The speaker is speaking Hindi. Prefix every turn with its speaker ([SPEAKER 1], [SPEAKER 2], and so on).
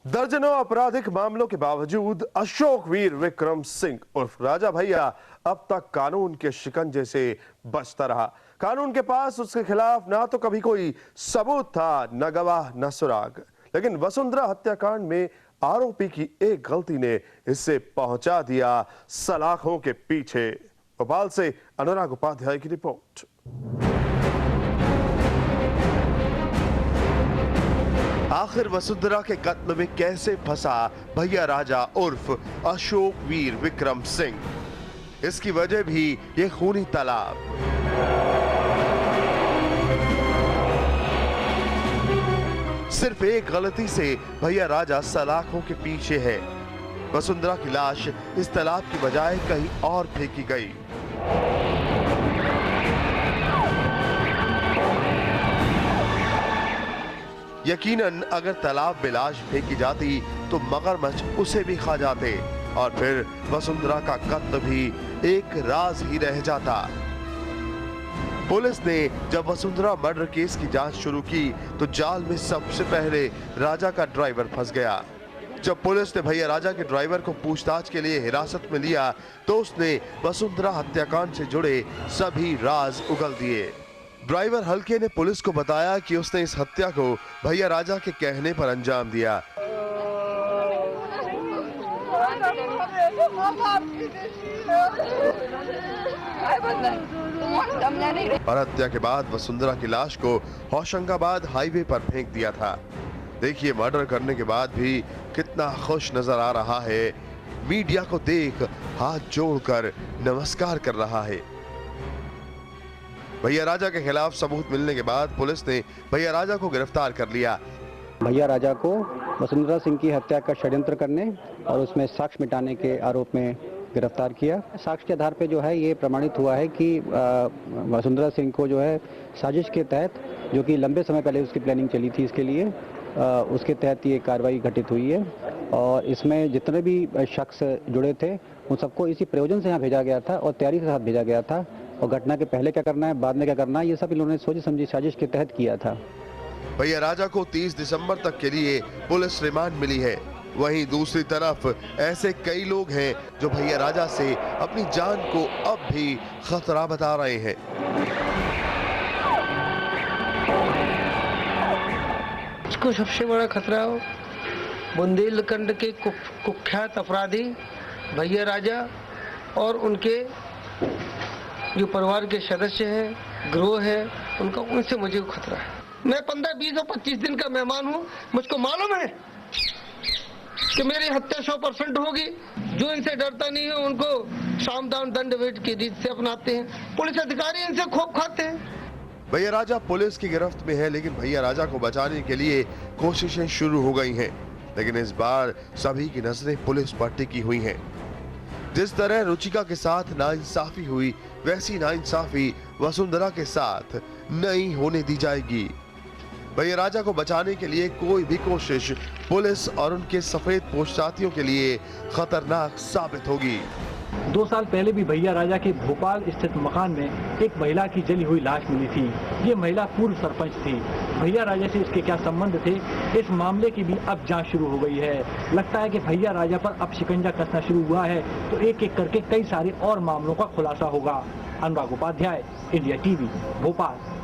[SPEAKER 1] दर्जनों आपराधिक मामलों के बावजूद अशोक वीर विक्रम सिंह उर्फ राजा भैया अब तक कानून के शिकंजे से बचता रहा। कानून के पास उसके खिलाफ ना तो कभी कोई सबूत था, न गवाह, न सुराग। लेकिन वसुंधरा हत्याकांड में आरोपी की एक गलती ने इससे पहुंचा दिया सलाखों के पीछे। भोपाल से अनुराग उपाध्याय की रिपोर्ट। आखिर वसुंधरा के कत्ल में कैसे फंसा भैया राजा उर्फ अशोक वीर विक्रम सिंह? इसकी वजह भी ये खूनी तालाब। सिर्फ एक गलती से भैया राजा सलाखों के पीछे है। वसुंधरा की लाश इस तालाब की बजाय कहीं और फेंकी गई। यकीनन अगर तालाब में लाश फेंकी जाती तो मगरमच्छ उसे भी खा जाते और फिर वसुंधरा का कत्ल भी एक राज ही रह जाता। पुलिस ने जब वसुंधरा मर्डर केस की जांच शुरू की तो जाल में सबसे पहले राजा का ड्राइवर फंस गया। जब पुलिस ने भैया राजा के ड्राइवर को पूछताछ के लिए हिरासत में लिया तो उसने वसुंधरा हत्याकांड से जुड़े सभी राज उगल दिए। ड्राइवर हल्के ने पुलिस को बताया कि उसने इस हत्या को भैया राजा के कहने पर अंजाम दिया। और हत्या के बाद वसुंधरा की लाश को होशंगाबाद हाईवे पर फेंक दिया था। देखिए मर्डर करने के बाद भी कितना खुश नजर आ रहा है। मीडिया को देख हाथ जोड़कर नमस्कार कर रहा है। भैया राजा के खिलाफ सबूत मिलने के बाद पुलिस ने भैया राजा को गिरफ्तार कर लिया।
[SPEAKER 2] भैया राजा को वसुंधरा सिंह की हत्या का षड्यंत्र करने और उसमें साक्ष्य मिटाने के आरोप में गिरफ्तार किया। साक्ष्य के आधार पे जो है ये प्रमाणित हुआ है कि वसुंधरा सिंह को जो है साजिश के तहत, जो कि लंबे समय पहले उसकी प्लानिंग चली थी इसके लिए, उसके तहत ये कार्रवाई घटित हुई है। और इसमें जितने भी शख्स जुड़े थे उन सबको इसी प्रयोजन से यहाँ भेजा गया था और तैयारी के साथ भेजा गया था। और घटना के पहले क्या करना है, बाद में क्या करना है, ये सब इन्होंने सोची समझी साजिश के तहत किया था।
[SPEAKER 1] भैया राजा को 30 दिसंबर तक के लिए पुलिस रिमांड मिली है। वहीं दूसरी तरफ ऐसे कई लोग हैं जो भैया राजा से अपनी जान को अब भी खतरा बता रहे हैं।
[SPEAKER 3] इसको सबसे बड़ा खतरा हो बुंदेलखंड के कुख्यात अपराधी भैया राजा और उनके जो परिवार के सदस्य हैं, गिरोह है, उनसे मुझे खतरा है। मैं 15, 20 और 25 दिन का मेहमान हूँ। मुझको मालूम है कि मेरी हत्या 100% होगी। जो इनसे डरता नहीं है उनको सामदान दंड भेद की रीत से अपनाते हैं। पुलिस अधिकारी इनसे खूब खाते हैं।
[SPEAKER 1] भैया राजा पुलिस की गिरफ्त में है, लेकिन भैया राजा को बचाने के लिए कोशिशें शुरू हो गई हैं। लेकिन इस बार सभी की नजरें पुलिस पर टिकी हुई हैं। जिस तरह रुचिका के साथ नाइंसाफी हुई, वैसी नाइंसाफी वसुंधरा के साथ नहीं होने दी जाएगी। भैया राजा को बचाने के लिए कोई भी कोशिश पुलिस और उनके सफेद पोश साथियों के लिए खतरनाक साबित होगी।
[SPEAKER 4] 2 साल पहले भी भैया राजा के भोपाल स्थित मकान में एक महिला की जली हुई लाश मिली थी। ये महिला पूर्व सरपंच थी। भैया राजा से इसके क्या संबंध थे, इस मामले की भी अब जांच शुरू हो गई है। लगता है कि भैया राजा पर अब शिकंजा कसना शुरू हुआ है तो एक एक करके कई सारे और मामलों का खुलासा होगा। अनुराग उपाध्याय, इंडिया टीवी, भोपाल।